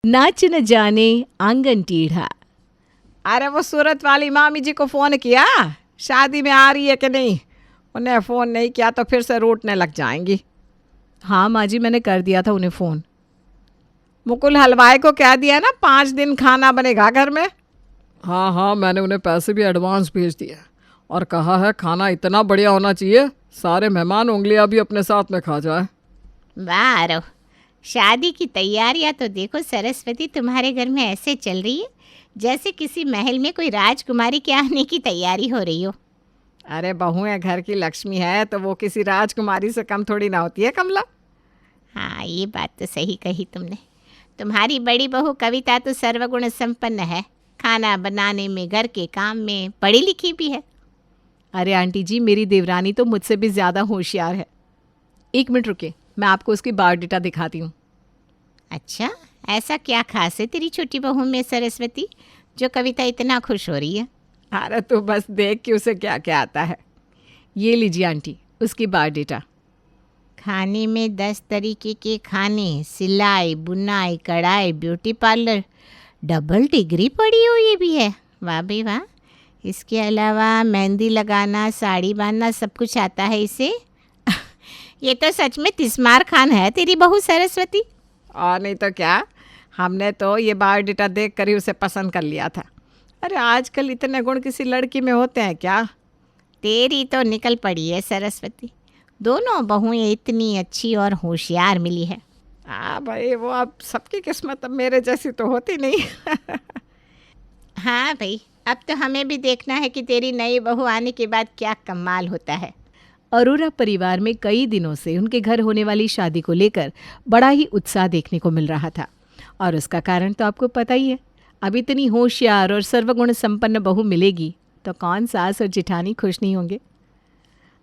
नाच न जाने आंगन टेढ़ा। अरे वो सूरत वाली मामी जी को फ़ोन किया, शादी में आ रही है कि नहीं? उन्हें फ़ोन नहीं किया तो फिर से रूठने लग जाएंगी। हाँ माँ जी, मैंने कर दिया था उन्हें फ़ोन। मुकुल हलवाई को कह दिया ना 5 दिन खाना बनेगा घर में। हाँ हाँ, मैंने उन्हें पैसे भी एडवांस भेज दिए और कहा है खाना इतना बढ़िया होना चाहिए सारे मेहमान उंगलियां भी अपने साथ में खा जाए। वाह आरव, शादी की तैयारियां तो देखो सरस्वती तुम्हारे घर में ऐसे चल रही है जैसे किसी महल में कोई राजकुमारी के आने की तैयारी हो रही हो। अरे बहुएं घर की लक्ष्मी है तो वो किसी राजकुमारी से कम थोड़ी ना होती है कमला। हाँ, ये बात तो सही कही तुमने। तुम्हारी बड़ी बहू कविता तो सर्वगुण संपन्न है, खाना बनाने में, घर के काम में, पढ़ी लिखी भी है। अरे आंटी जी, मेरी देवरानी तो मुझसे भी ज़्यादा होशियार है। 1 मिनट रुकिए, मैं आपको उसकी बायोडाटा दिखाती हूँ। अच्छा, ऐसा क्या खास है तेरी छोटी बहू में सरस्वती जो कविता इतना खुश हो रही है? अरे तू बस देख कि उसे क्या क्या आता है। ये लीजिए आंटी, उसकी बायोडाटा। खाने में 10 तरीके के खाने, सिलाई, बुनाई, कढ़ाई, ब्यूटी पार्लर, डबल डिग्री पढ़ी हो ये भी है। वाह भाई वाह। इसके अलावा मेहंदी लगाना, साड़ी बांधना सब कुछ आता है इसे। ये तो सच में तिस्मार खान है तेरी बहू सरस्वती। और नहीं तो क्या, हमने तो ये बायोडाटा देख कर ही उसे पसंद कर लिया था। अरे आजकल इतने गुण किसी लड़की में होते हैं क्या? तेरी तो निकल पड़ी है सरस्वती। दोनों बहुएं इतनी अच्छी और होशियार मिली है। हाँ भाई, वो अब सबकी किस्मत अब मेरे जैसी तो होती नहीं। हाँ भाई, अब तो हमें भी देखना है कि तेरी नई बहू आने के बाद क्या कमाल होता है। अरोरा परिवार में कई दिनों से उनके घर होने वाली शादी को लेकर बड़ा ही उत्साह देखने को मिल रहा था, और उसका कारण तो आपको पता ही है। अब इतनी होशियार और सर्वगुण संपन्न बहू मिलेगी तो कौन सास और जिठानी खुश नहीं होंगे।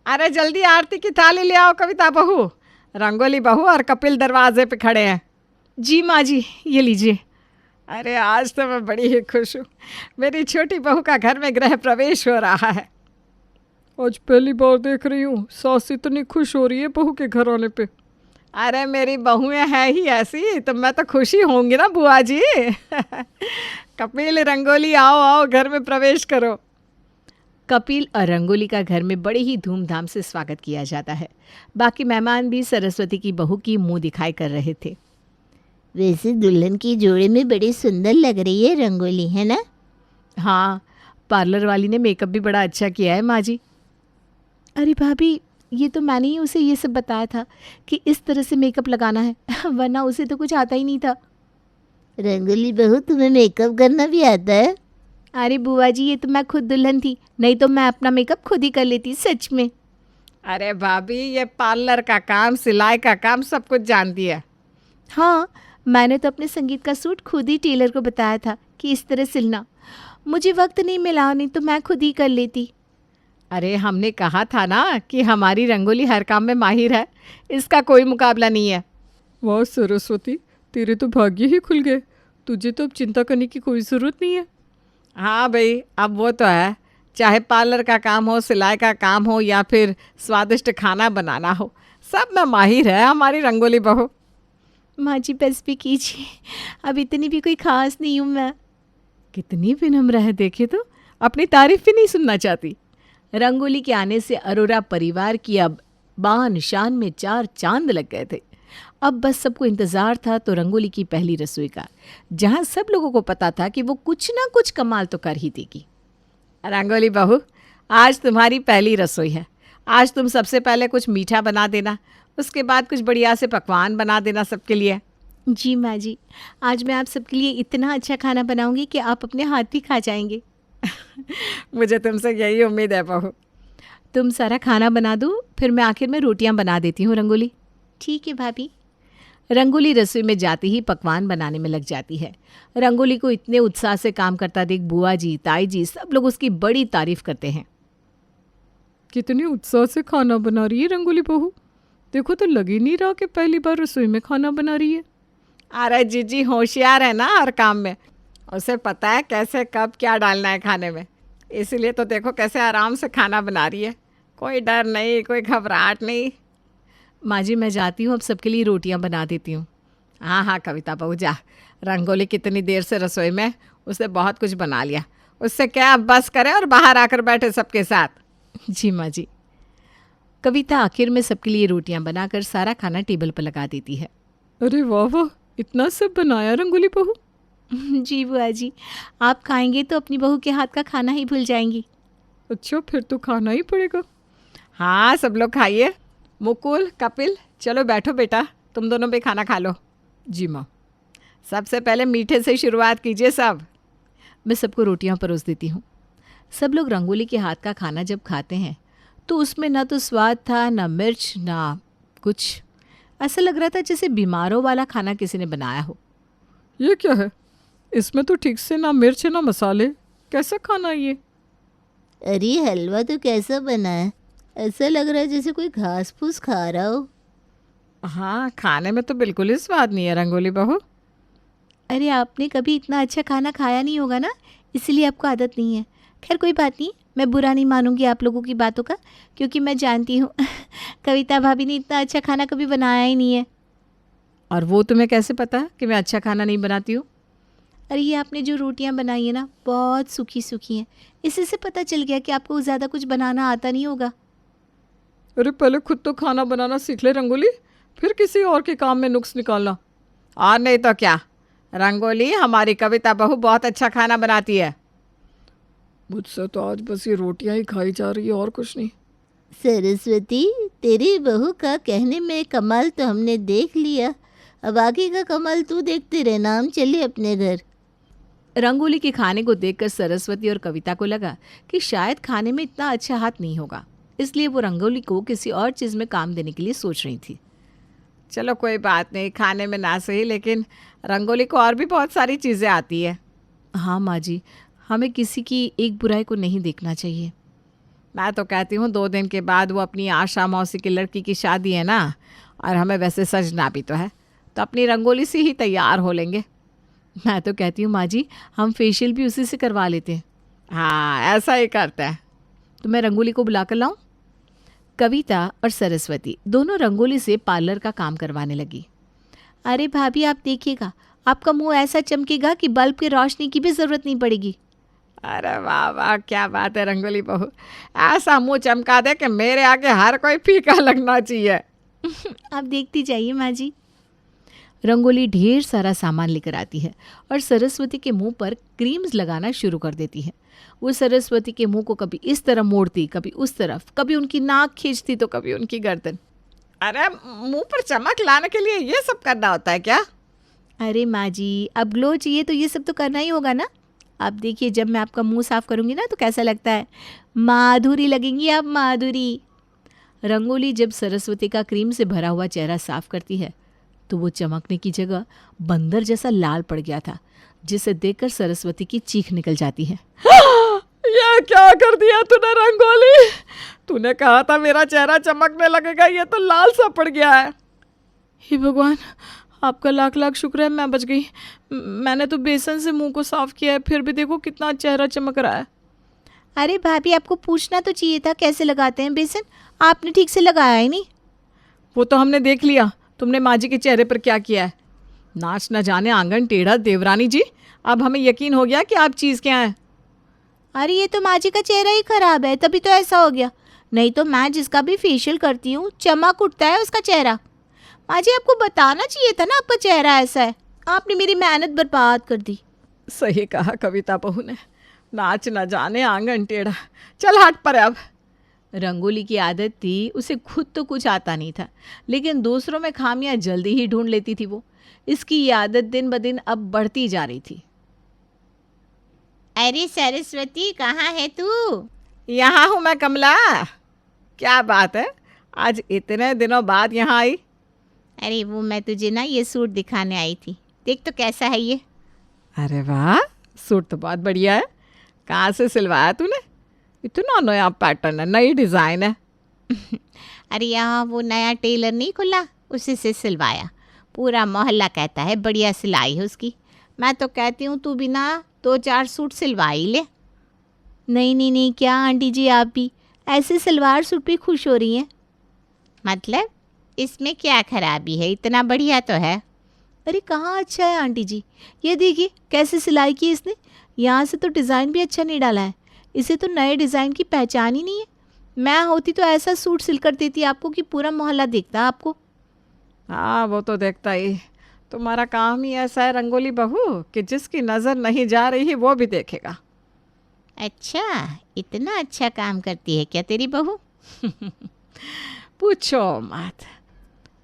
अरे जल्दी आरती की थाली ले आओ कविता बहू। रंगोली बहू और कपिल दरवाजे पे खड़े हैं। जी माँ जी, ये लीजिए। अरे आज तो मैं बड़ी ही खुश हूँ, मेरी छोटी बहू का घर में गृह प्रवेश हो रहा है। आज पहली बार देख रही हूँ सास इतनी खुश हो रही है बहू के घर आने पे। अरे मेरी बहुएं हैं ही ऐसी, तो मैं तो खुशी होंगी ना बुआ जी। कपिल, रंगोली, आओ आओ घर में प्रवेश करो। कपिल और रंगोली का घर में बड़े ही धूमधाम से स्वागत किया जाता है। बाकी मेहमान भी सरस्वती की बहू की मुंह दिखाई कर रहे थे। वैसे दुल्हन की जोड़े में बड़ी सुंदर लग रही है रंगोली, है ना? हाँ, पार्लर वाली ने मेकअप भी बड़ा अच्छा किया है माँ जी। अरे भाभी, ये तो मैंने ही उसे ये सब बताया था कि इस तरह से मेकअप लगाना है, वरना उसे तो कुछ आता ही नहीं था। रंगोली बहू, तुम्हें मेकअप करना भी आता है? अरे बुआ जी, ये तो मैं खुद दुल्हन थी, नहीं तो मैं अपना मेकअप खुद ही कर लेती सच में। अरे भाभी, ये पार्लर का काम, सिलाई का काम सब कुछ जानती है। हाँ, मैंने तो अपने संगीत का सूट खुद ही टेलर को बताया था कि इस तरह सिलना। मुझे वक्त नहीं मिला, नहीं तो मैं खुद ही कर लेती। अरे हमने कहा था ना कि हमारी रंगोली हर काम में माहिर है, इसका कोई मुकाबला नहीं है। वाह सरस्वती, तेरे तो भाग्य ही खुल गए। तुझे तो अब चिंता करने की कोई ज़रूरत नहीं है। हाँ भाई, अब वो तो है, चाहे पार्लर का काम हो, सिलाई का काम हो या फिर स्वादिष्ट खाना बनाना हो, सब में माहिर है हमारी रंगोली बहू। माँ जी बस भी कीजिए, अब इतनी भी कोई खास नहीं हूँ मैं। कितनी विनम्र है, देखे तो अपनी तारीफ भी नहीं सुनना चाहती। रंगोली के आने से अरोरा परिवार की अब बान शान में 4 चांद लग गए थे। अब बस सबको इंतज़ार था तो रंगोली की पहली रसोई का, जहाँ सब लोगों को पता था कि वो कुछ ना कुछ कमाल तो कर ही देगी। रंगोली बहू, आज तुम्हारी पहली रसोई है। आज तुम सबसे पहले कुछ मीठा बना देना, उसके बाद कुछ बढ़िया से पकवान बना देना सबके लिए। जी माँ जी, आज मैं आप सबके लिए इतना अच्छा खाना बनाऊंगी कि आप अपने हाथ भी खा जाएंगे। मुझे तुमसे यही उम्मीद है बहू। तुम सारा खाना बना दो, फिर मैं आखिर में रोटियां बना देती हूँ रंगोली। ठीक है भाभी। रंगोली रसोई में जाती ही पकवान बनाने में लग जाती है। रंगोली को इतने उत्साह से काम करता देख बुआ जी, ताई जी सब लोग उसकी बड़ी तारीफ करते हैं। कितने उत्साह से खाना बना रही है रंगोली बहू, देखो तो लग ही नहीं रहा कि पहली बार रसोई में खाना बना रही है। अरे जीजी होशियार है ना हर काम में, उसे पता है कैसे कब क्या डालना है खाने में, इसीलिए तो देखो कैसे आराम से खाना बना रही है। कोई डर नहीं, कोई घबराहट नहीं। माँ जी मैं जाती हूँ, अब सबके लिए रोटियाँ बना देती हूँ। हाँ हाँ कविता बहू जा, रंगोली कितनी देर से रसोई में, उसने बहुत कुछ बना लिया। उससे क्या अब बस करें और बाहर आकर बैठे सबके साथ। जी माँ जी। कविता आखिर में सबके लिए रोटियां बनाकर सारा खाना टेबल पर लगा देती है। अरे वाह वाह, इतना सब बनाया रंगोली बहू। जी बुआ जी, आप खाएंगे तो अपनी बहू के हाथ का खाना ही भूल जाएंगी। अच्छा, फिर तो खाना ही पड़ेगा। हाँ, सब लोग खाइए। मुकुल, कपिल, चलो बैठो बेटा, तुम दोनों भी खाना खा लो। जी माँ। सबसे पहले मीठे से शुरुआत कीजिए सब। मैं सबको रोटियां परोस देती हूँ। सब लोग रंगोली के हाथ का खाना जब खाते हैं तो उसमें ना तो स्वाद था, ना मिर्च, ना कुछ। ऐसा लग रहा था जैसे बीमारों वाला खाना किसी ने बनाया हो। ये क्या है? इसमें तो ठीक से ना मिर्च है ना मसाले। कैसा खाना है ये? अरे हलवा तो कैसा बना है, ऐसा लग रहा है जैसे कोई घास फूस खा रहा हो। हाँ, खाने में तो बिल्कुल ही स्वाद नहीं है रंगोली बहू। अरे आपने कभी इतना अच्छा खाना खाया नहीं होगा ना, इसलिए आपको आदत नहीं है। खैर कोई बात नहीं, मैं बुरा नहीं मानूंगी आप लोगों की बातों का, क्योंकि मैं जानती हूँ कविता भाभी ने इतना अच्छा खाना कभी बनाया ही नहीं है। और वो तुम्हें कैसे पता कि मैं अच्छा खाना नहीं बनाती हूँ? अरे ये आपने जो रोटियां बनाई है ना, बहुत सूखी सूखी हैं। इसी से पता चल गया कि आपको ज़्यादा कुछ बनाना आता नहीं होगा। अरे पहले खुद तो खाना बनाना सीख ले रंगोली, फिर किसी और के काम में नुक्स निकालना। और नहीं तो क्या, रंगोली हमारी कविता बहू बहुत अच्छा खाना बनाती है। मुझसे तो आज बस ये रोटियां ही खाई जा रही है और कुछ नहीं। सरस्वती, तेरी बहू का कहने में कमाल तो हमने देख लिया, अब आगे का कमाल तू देखते रहना, हम चले अपने घर। रंगोली के खाने को देखकर सरस्वती और कविता को लगा कि शायद खाने में इतना अच्छा हाथ नहीं होगा, इसलिए वो रंगोली को किसी और चीज़ में काम देने के लिए सोच रही थी। चलो कोई बात नहीं, खाने में ना सही, लेकिन रंगोली को और भी बहुत सारी चीज़ें आती है। हाँ माँ जी, हमें किसी की एक बुराई को नहीं देखना चाहिए। मैं तो कहती हूँ 2 दिन के बाद वो अपनी आशा मौसी की लड़की की शादी है ना, और हमें वैसे सजना भी तो है, तो अपनी रंगोली से ही तैयार हो लेंगे। मैं तो कहती हूँ माँ जी, हम फेशियल भी उसी से करवा लेते हैं। हाँ, ऐसा ही करते हैं। तो मैं रंगोली को बुला कर लाऊं? कविता और सरस्वती दोनों रंगोली से पार्लर का काम करवाने लगी। अरे भाभी आप देखिएगा, आपका मुंह ऐसा चमकेगा कि बल्ब की रोशनी की भी ज़रूरत नहीं पड़ेगी। अरे वाह वाह, क्या बात है रंगोली बहू, ऐसा मुंह चमका दे कि मेरे आगे हर कोई फीका लगना चाहिए। आप देखती जाइए माँ जी। रंगोली ढेर सारा सामान लेकर आती है और सरस्वती के मुंह पर क्रीम्स लगाना शुरू कर देती है। वो सरस्वती के मुंह को कभी इस तरफ मोड़ती, कभी उस तरफ, कभी उनकी नाक खींचती तो कभी उनकी गर्दन। अरे मुंह पर चमक लाने के लिए ये सब करना होता है क्या? अरे माँ जी, अब ग्लो चाहिए तो ये सब तो करना ही होगा ना। आप देखिए, जब मैं आपका मुंह साफ करूँगी ना तो कैसा लगता है, माधुरी लगेंगी आप, माधुरी। रंगोली जब सरस्वती का क्रीम से भरा हुआ चेहरा साफ करती है तो वो चमकने की जगह बंदर जैसा लाल पड़ गया था, जिसे देखकर सरस्वती की चीख निकल जाती है। ये क्या कर दिया तूने रंगोली? तूने कहा था मेरा चेहरा चमकने लगेगा, ये तो लाल सा पड़ गया है। हे भगवान, आपका लाख लाख शुक्र है मैं बच गई। मैंने तो बेसन से मुंह को साफ किया है, फिर भी देखो कितना चेहरा चमक रहा है। अरे भाभी, आपको पूछना तो चाहिए था कैसे लगाते हैं बेसन, आपने ठीक से लगाया ही नहीं। वो तो हमने देख लिया, तुमने माँ जी के चेहरे पर क्या किया है। नाच न जाने आंगन टेढ़ा देवरानी जी, अब हमें यकीन हो गया कि आप चीज़ क्या है। अरे ये तो माँ जी का चेहरा ही खराब है, तभी तो ऐसा हो गया। नहीं तो मैं जिसका भी फेशियल करती हूँ चमक उठता है उसका चेहरा। माँ जी, आपको बताना चाहिए था ना आपका चेहरा ऐसा है, आपने मेरी मेहनत बर्बाद कर दी। सही कहा कविता बहू ने, नाच न जाने आंगन टेढ़ा। चल हट पर अब। रंगोली की आदत थी, उसे खुद तो कुछ आता नहीं था, लेकिन दूसरों में खामियां जल्दी ही ढूंढ लेती थी वो। इसकी ये आदत दिन ब दिन अब बढ़ती जा रही थी। अरे सरस्वती, कहाँ है तू? यहाँ हूँ मैं कमला। क्या बात है, आज इतने दिनों बाद यहाँ आई? अरे वो मैं तुझे ना ये सूट दिखाने आई थी, देख तो कैसा है ये। अरे वाह, सूट तो बहुत बढ़िया है। कहाँ से सिलवाया तूने? इतना नया पैटर्न है, नई डिज़ाइन है। अरे यहाँ वो नया टेलर नहीं खुला, उसी से सिलवाया। पूरा मोहल्ला कहता है बढ़िया सिलाई है उसकी। मैं तो कहती हूँ तू भी ना 2-4 सूट सिलवा ही ले। नहीं नहीं नहीं, क्या आंटी जी, आप भी ऐसे सलवार सूट पे खुश हो रही हैं? मतलब इसमें क्या खराबी है, इतना बढ़िया तो है। अरे कहाँ अच्छा है आंटी जी, ये देखिए कैसे सिलाई की इसने। यहाँ से तो डिज़ाइन भी अच्छा नहीं डाला है, इसे तो नए डिज़ाइन की पहचान ही नहीं है। मैं होती तो ऐसा सूट सिल कर देती आपको कि पूरा मोहल्ला देखता आपको। हाँ वो तो देखता ही, तुम्हारा काम ही ऐसा है रंगोली बहू कि जिसकी नज़र नहीं जा रही वो भी देखेगा। अच्छा, इतना अच्छा काम करती है क्या तेरी बहू? पूछो मत,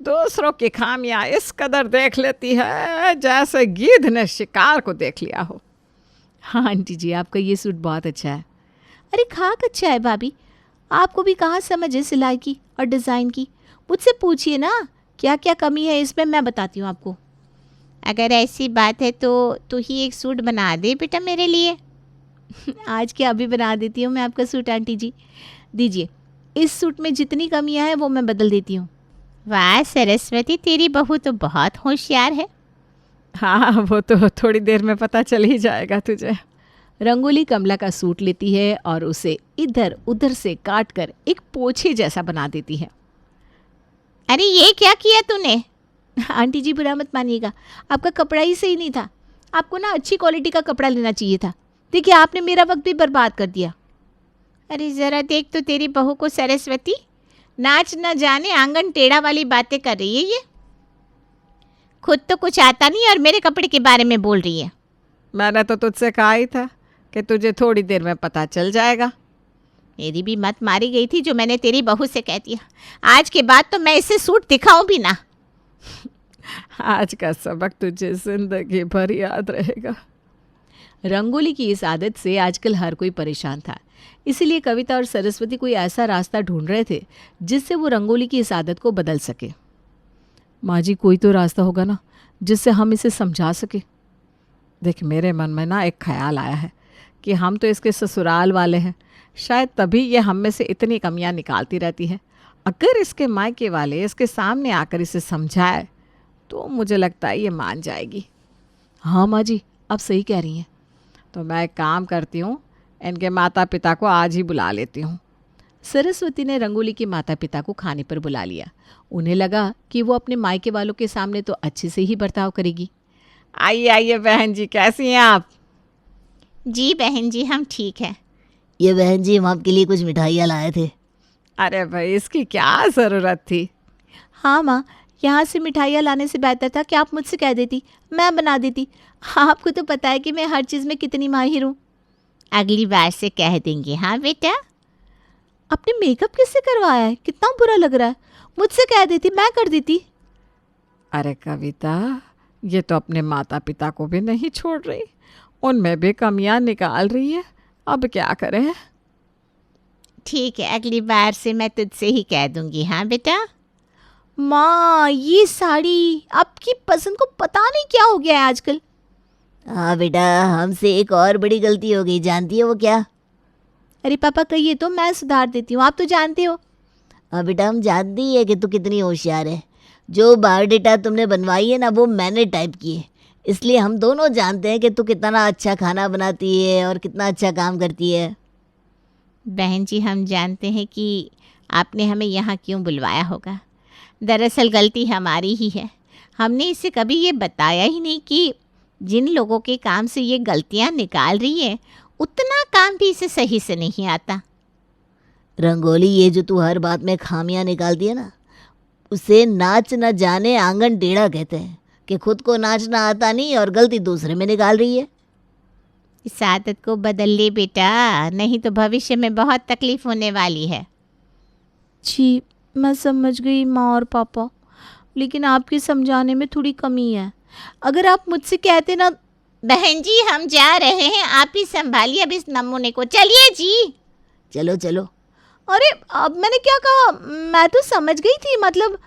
दूसरों की खामियां इस कदर देख लेती है जैसे गिद्ध ने शिकार को देख लिया हो। हाँ आंटी जी, आपका ये सूट बहुत अच्छा है। अरे खाक अच्छा है भाभी, आपको भी कहाँ समझ है सिलाई की और डिज़ाइन की। मुझसे पूछिए ना क्या क्या कमी है इसमें, मैं बताती हूँ आपको। अगर ऐसी बात है तो तू ही एक सूट बना दे बेटा मेरे लिए। आज क्या अभी बना देती हूँ मैं आपका सूट आंटी जी, दीजिए। इस सूट में जितनी कमियां हैं वो मैं बदल देती हूँ। वाह सरस्वती, तेरी बहू तो बहुत होशियार है। हाँ वो तो थोड़ी देर में पता चल ही जाएगा तुझे। रंगोली कमला का सूट लेती है और उसे इधर उधर से काट कर एक पोछे जैसा बना देती है। अरे ये क्या किया तूने? आंटी जी बुरा मत मानिएगा, आपका कपड़ा ही सही नहीं था। आपको ना अच्छी क्वालिटी का कपड़ा लेना चाहिए था। देखिए आपने मेरा वक्त भी बर्बाद कर दिया। अरे ज़रा देख तो तेरी बहू को सरस्वती, नाच न जाने आंगन टेढ़ा वाली बातें कर रही है ये। खुद तो कुछ आता नहीं और मेरे कपड़े के बारे में बोल रही है। मैंने तो तुझसे कहा ही था कि तुझे थोड़ी देर में पता चल जाएगा। मेरी भी मत मारी गई थी जो मैंने तेरी बहू से कह दिया। आज के बाद तो मैं इसे सूट दिखाऊं भी ना। आज का सबक तुझे जिंदगी भर याद रहेगा। रंगोली की इस आदत से आजकल हर कोई परेशान था, इसीलिए कविता और सरस्वती कोई ऐसा रास्ता ढूंढ रहे थे जिससे वो रंगोली की इस आदत को बदल सके। माँ जी कोई तो रास्ता होगा ना जिससे हम इसे समझा सके। देख मेरे मन में ना एक ख्याल आया है कि हम तो इसके ससुराल वाले हैं, शायद तभी ये हम में से इतनी कमियां निकालती रहती है। अगर इसके मायके वाले इसके सामने आकर इसे समझाए तो मुझे लगता है ये मान जाएगी। हाँ माँ जी, आप सही कह रही हैं। तो मैं एक काम करती हूँ, इनके माता पिता को आज ही बुला लेती हूँ। सरस्वती ने रंगोली के माता पिता को खाने पर बुला लिया। उन्हें लगा कि वो अपने मायके वालों के सामने तो अच्छे से ही बर्ताव करेगी। आइए आइए बहन जी, कैसी हैं आप? जी बहन जी, हम ठीक है। ये बहन जी हम आपके लिए कुछ मिठाइयाँ लाए थे। अरे भाई इसकी क्या ज़रूरत थी। हाँ माँ, यहाँ से मिठाइयाँ लाने से बेहतर था कि आप मुझसे कह देती, मैं बना देती। आपको तो पता है कि मैं हर चीज़ में कितनी माहिर हूँ। अगली बार से कह देंगे। हाँ बेटा। आपने मेकअप किससे करवाया है? कितना बुरा लग रहा है। मुझसे कह देती, मैं कर देती। अरे कविता, ये तो अपने माता पिता को भी नहीं छोड़ रही, उनमें भी कमियां निकाल रही है। अब क्या करें? ठीक है, अगली बार से मैं तुझसे ही कह दूंगी। हाँ बेटा। माँ ये साड़ी आपकी पसंद को पता नहीं क्या हो गया है आजकल। हाँ बेटा, हमसे एक और बड़ी गलती हो गई, जानती है वो क्या? अरे पापा कहिए तो, मैं सुधार देती हूँ, आप तो जानते हो। हाँ बेटा, हम जानते ही है कि तू कितनी होशियार है। जो बायोडेटा तुमने बनवाई है ना वो मैंने टाइप की है, इसलिए हम दोनों जानते हैं कि तू कितना अच्छा खाना बनाती है और कितना अच्छा काम करती है। बहन जी हम जानते हैं कि आपने हमें यहाँ क्यों बुलवाया होगा। दरअसल गलती हमारी ही है। हमने इसे कभी ये बताया ही नहीं कि जिन लोगों के काम से ये गलतियाँ निकाल रही है उतना काम भी इसे सही से नहीं आता। रंगोली, ये जो तू हर बात में खामियां निकालती है ना, उसे नाच न जाने आंगन टेढ़ा कहते हैं कि खुद को नाचना आता नहीं और गलती दूसरे में निकाल रही है। इस आदत को बदल ले बेटा, नहीं तो भविष्य में बहुत तकलीफ होने वाली है। जी मैं समझ गई माँ और पापा, लेकिन आपके समझाने में थोड़ी कमी है। अगर आप मुझसे कहते ना। बहन जी हम जा रहे हैं, आप ही संभालिए अब इस नमूने को। चलिए जी। चलो चलो। अरे अब मैंने क्या कहा? मैं तो समझ गई थी, मतलब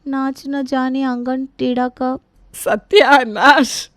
नाच न जाने आंगन टेढ़ा का। सत्यानाश,